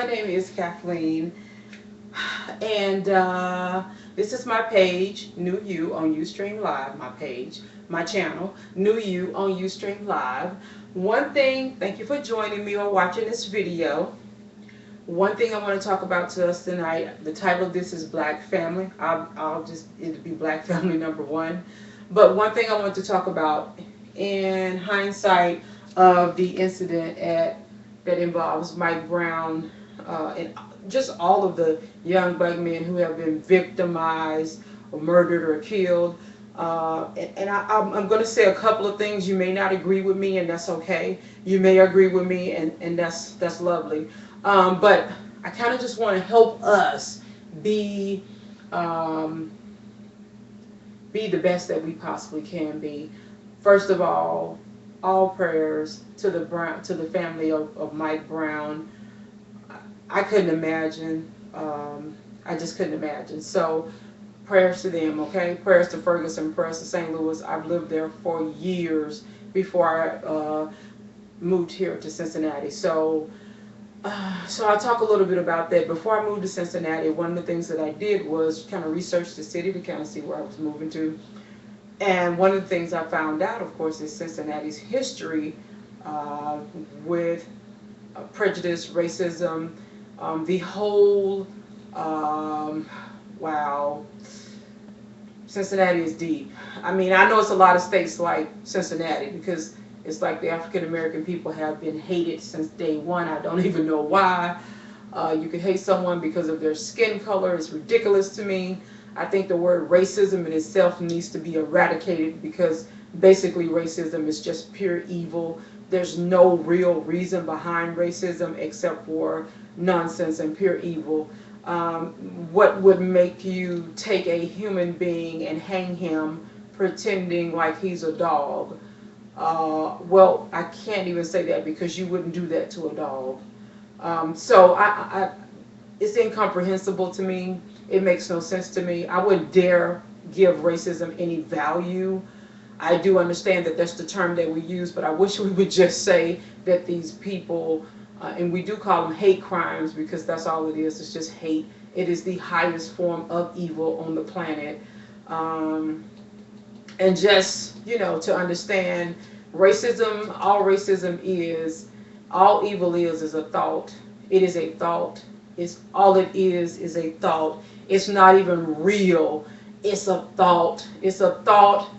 my name is Kathleen, and this is my page, New You on Ustream Live, my page, my channel, New You on Ustream Live. One thing, thank you for joining me or watching this video. One thing I want to talk about to us tonight, the title of this is Black Family. It'll be Black Family number one. But one thing I want to talk about in hindsight of the incident that involves Mike Brown and just all of the young black men who have been victimized or murdered or killed. I'm going to say a couple of things. You may not agree with me, and that's okay. You may agree with me, and that's lovely. But I kind of just want to help us be um, be the best that we possibly can be. First of all prayers to the family of Mike Brown. I couldn't imagine. I just couldn't imagine. So prayers to them, okay? Prayers to Ferguson, prayers to St. Louis. I've lived there for years before I moved here to Cincinnati. So I'll talk a little bit about that. Before I moved to Cincinnati, one of the things that I did was kind of research the city to kind of see where I was moving to. And one of the things I found out, of course, is Cincinnati's history uh, with prejudice, racism, the whole, wow, Cincinnati is deep. I mean, I know it's a lot of states like Cincinnati because it's like the African American people have been hated since day one. I don't even know why. You could hate someone because of their skin color. It's ridiculous to me. I think the word racism in itself needs to be eradicated because basically racism is just pure evil. There's no real reason behind racism except for nonsense and pure evil. What would make you take a human being and hang him pretending like he's a dog? Well, I can't even say that because you wouldn't do that to a dog. So it's incomprehensible to me. It makes no sense to me. I wouldn't dare give racism any value. I do understand that that's the term that we use, but I wish we would just say that these people, and we do call them hate crimes because that's all it is. It's just hate. It is the highest form of evil on the planet. And just, to understand racism, all evil is a thought. It is a thought. It's all it is a thought. It's not even real. It's a thought. It's a thought,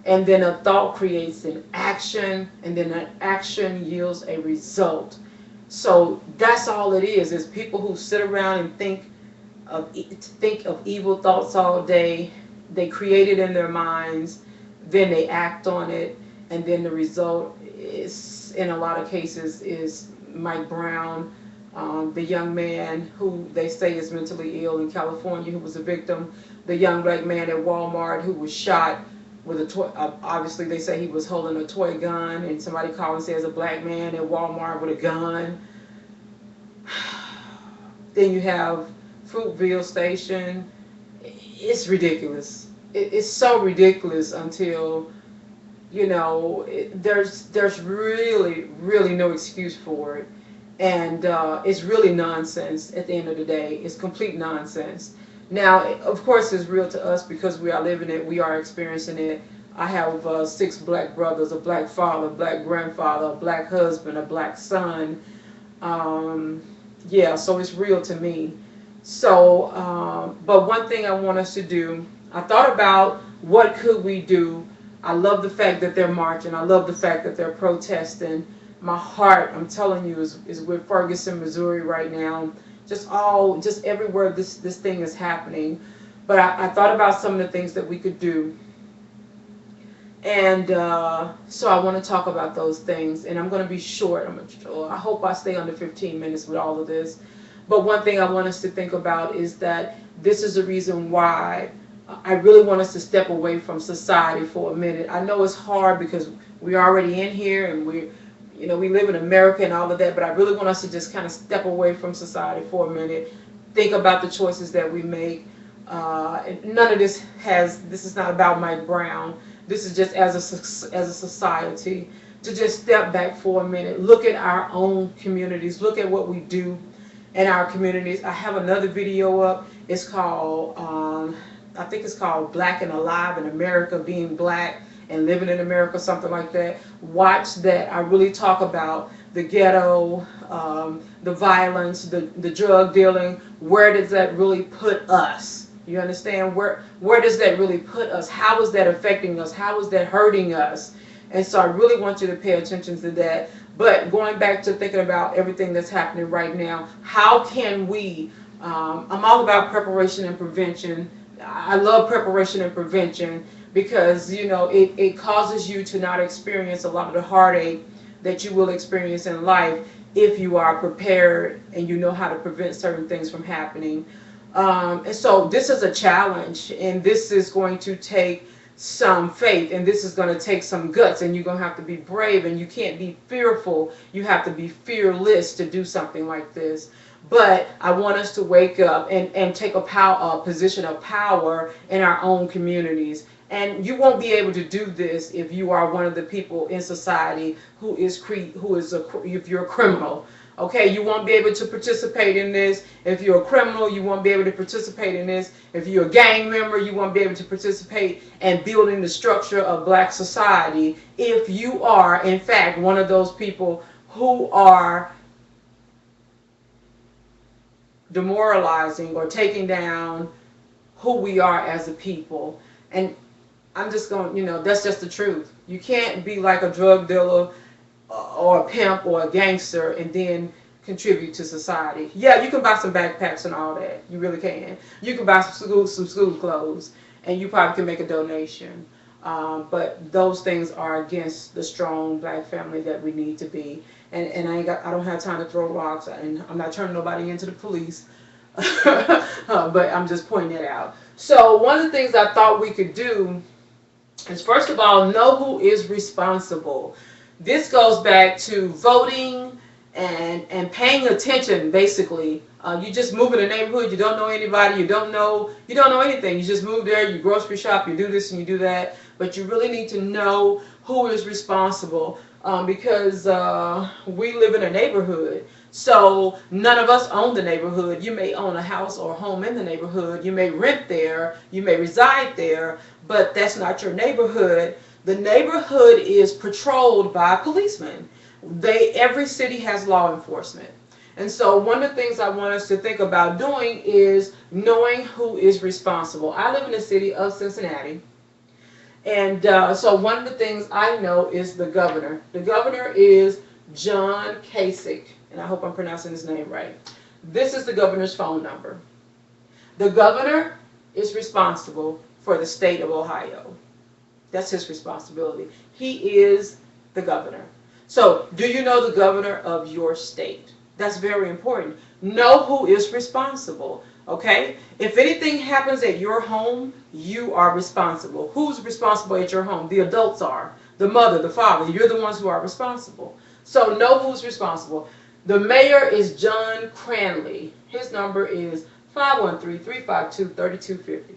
and then a thought creates an action, and then an action yields a result. So that's all it is. It's people who sit around and think of evil thoughts all day. They create it in their minds, then they act on it, and then the result is, in a lot of cases, is Mike Brown, the young man who they say is mentally ill in California, who was a victim, the young black man at Walmart who was shot with a toy. Obviously, they say he was holding a toy gun, and somebody called and says a black man at Walmart with a gun. Then you have Fruitville Station. It's ridiculous. It's so ridiculous until there's really no excuse for it. And it's really nonsense at the end of the day. It's complete nonsense. Now, of course, it's real to us because we are living it. We are experiencing it. I have 6 black brothers, a black father, a black grandfather, a black husband, a black son. Yeah, so it's real to me. So, but one thing I want us to do, I thought about what could we do. I love the fact that they're marching. I love the fact that they're protesting. My heart, I'm telling you, is with Ferguson, Missouri right now. Just everywhere this thing is happening. But I thought about some of the things that we could do. And so I want to talk about those things. And I'm going to be short. I hope I stay under 15 minutes with all of this. But one thing I want us to think about is that this is the reason why I really want us to step away from society for a minute. I know it's hard because we're already in here and we live in America and all of that, but I really want us to just kind of step away from society for a minute, think about the choices that we make. And none of this is not about Mike Brown. This is just as a society to just step back for a minute, look at our own communities, look at what we do, in our communities. I have another video up. It's called, I think it's called Black and Alive in America, being black and living in America, something like that. Watch that. I really talk about the ghetto, the violence, the drug dealing. Where does that really put us? You understand? Where does that really put us? How is that affecting us? How is that hurting us? And so I really want you to pay attention to that. But going back to thinking about everything that's happening right now, how can we, I'm all about preparation and prevention. I love preparation and prevention because, you know, it causes you to not experience a lot of the heartache that you will experience in life if you are prepared and you know how to prevent certain things from happening. And so this is a challenge, and this is going to take some faith, and this is going to take some guts, and you're going to have to be brave, and you can't be fearful. You have to be fearless to do something like this. But I want us to wake up and take a position of power in our own communities. And you won't be able to do this if you are one of the people in society if you're a criminal. Okay, you won't be able to participate in this. If you're a criminal, you won't be able to participate in this. If you're a gang member, you won't be able to participate in building the structure of black society. If you are, in fact, one of those people who are demoralizing or taking down who we are as a people. And I'm just going, you know, that's just the truth. You can't be like a drug dealer or a pimp or a gangster and then contribute to society. Yeah, you can buy some backpacks and all that. You really can. You can buy some school clothes, and you probably can make a donation. But those things are against the strong black family that we need to be. And I don't have time to throw rocks, and I'm not turning nobody into the police. But I'm just pointing it out. So one of the things I thought we could do is, first of all, know who is responsible. This goes back to voting and paying attention, basically. You just move in a neighborhood, you don't know anybody, you don't know anything. You just move there, you grocery shop, you do this and you do that. But you really need to know who is responsible because we live in a neighborhood. So none of us own the neighborhood. You may own a house or a home in the neighborhood. You may rent there, you may reside there, but that's not your neighborhood. The neighborhood is patrolled by policemen. Every city has law enforcement. And so one of the things I want us to think about doing is knowing who is responsible. I live in the city of Cincinnati. And so one of the things I know is the governor. The governor is John Kasich, and I hope I'm pronouncing his name right. This is the governor's phone number. The governor is responsible for the state of Ohio. That's his responsibility. He is the governor. So, do you know the governor of your state? That's very important. Know who is responsible, okay? If anything happens at your home, you are responsible. Who's responsible at your home? The adults are. The mother, the father. You're the ones who are responsible. So, know who's responsible. The mayor is John Cranley. His number is 513-352-3250.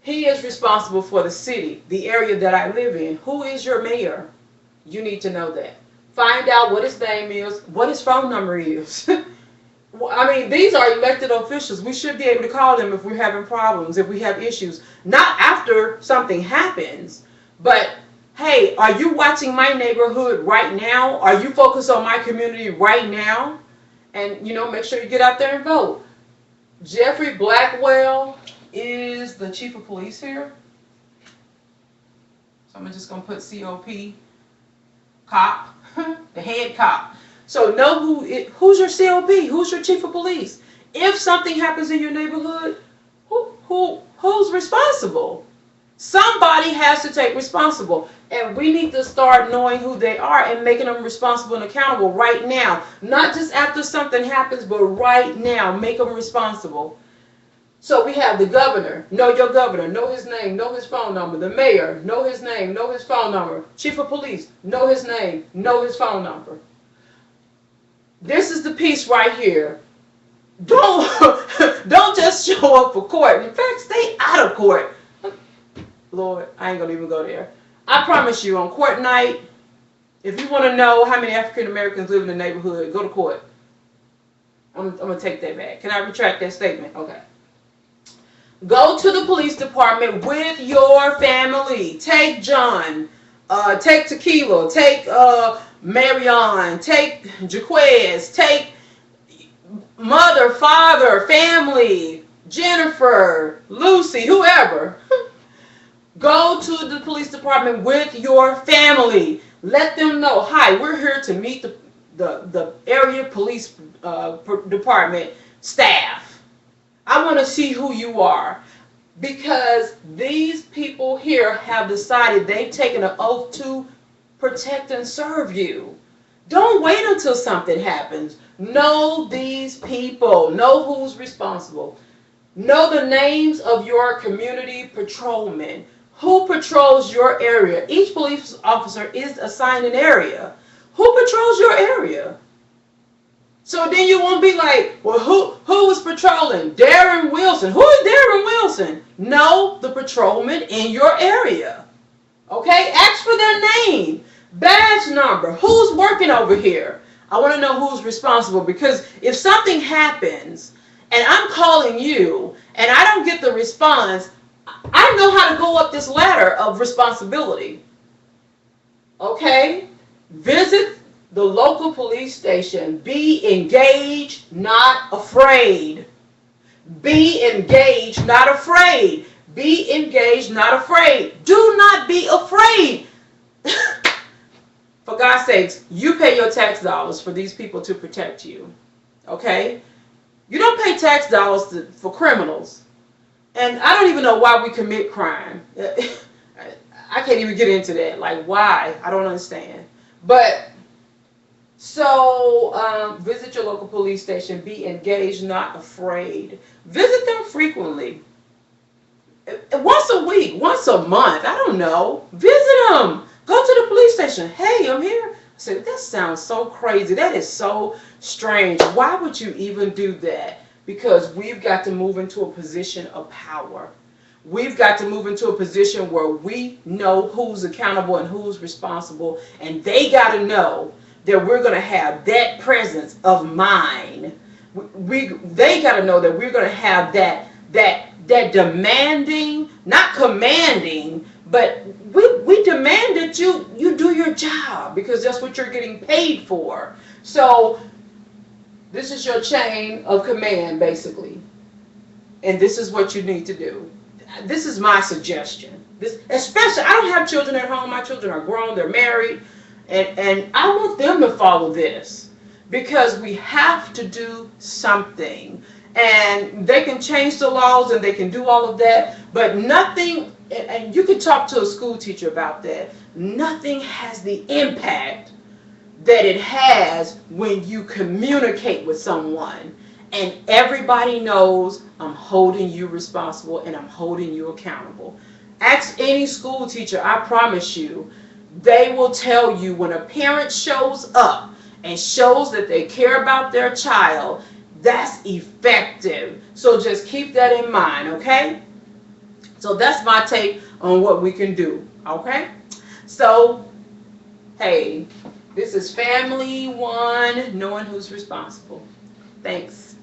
He is responsible for the city, the area that I live in. Who is your mayor? You need to know that. Find out what his name is, what his phone number is. I mean, these are elected officials. We should be able to call them if we're having problems, if we have issues. Not after something happens, but hey, are you watching my neighborhood right now? Are you focused on my community right now? And, you know, make sure you get out there and vote. Jeffrey Blackwell is the chief of police here. So I'm just going to put COP, cop, the head cop. So know who's your COP, who's your chief of police. If something happens in your neighborhood, who's responsible? Somebody has to take responsible. And we need to start knowing who they are and making them responsible and accountable right now. Not just after something happens, but right now. Make them responsible. So we have the governor. Know your governor. Know his name. Know his phone number. The mayor. Know his name. Know his phone number. Chief of police. Know his name. Know his phone number. This is the piece right here. Don't just show up for court. In fact, stay out of court. Lord, I ain't going to even go there. I promise you, on court night, if you want to know how many African Americans live in the neighborhood, go to court. I'm going to take that back. Can I retract that statement? Okay. Go to the police department with your family. Take John. Take Tequila. Take Marion. Take Jaquez. Take mother, father, family, Jennifer, Lucy, whoever. Go to the police department with your family. Let them know, hi, we're here to meet the area police department staff. I want to see who you are. Because these people here have decided they've taken an oath to protect and serve you. Don't wait until something happens. Know these people. Know who's responsible. Know the names of your community patrolmen. Who patrols your area? Each police officer is assigned an area. Who patrols your area? So then you won't be like, well, who was patrolling? Darren Wilson. Who is Darren Wilson? Know the patrolman in your area. Okay? Ask for their name. Badge number. Who's working over here? I want to know who's responsible, because if something happens and I'm calling you and I don't get the response, I know how to go up this ladder of responsibility. Okay? Visit the local police station. Be engaged, not afraid. Be engaged, not afraid. Be engaged, not afraid. Do not be afraid. For God's sakes, you pay your tax dollars for these people to protect you. Okay? You don't pay tax dollars for criminals. And I don't even know why we commit crime. I can't even get into that. Like, why? I don't understand. But, so, visit your local police station. Be engaged, not afraid. Visit them frequently. Once a week, once a month, I don't know. Visit them. Go to the police station. Hey, I'm here. I said, that sounds so crazy. That is so strange. Why would you even do that? Because we've got to move into a position of power. We've got to move into a position where we know who's accountable and who's responsible. And they got to know that we're going to have that presence of mind. They got to know that we're going to have that demanding, not commanding, but we demand that you do your job, because that's what you're getting paid for. So this is your chain of command, basically. And this is what you need to do. This is my suggestion. Especially, I don't have children at home. My children are grown, they're married, and I want them to follow this, because we have to do something. And they can change the laws and they can do all of that, but nothing, and you can talk to a school teacher about that, nothing has the impact that it has when you communicate with someone and everybody knows I'm holding you responsible and I'm holding you accountable. Ask any school teacher, I promise you, they will tell you when a parent shows up and shows that they care about their child, that's effective. So just keep that in mind, okay? So that's my take on what we can do, okay? So, hey, this is Family One, knowing who's responsible. Thanks.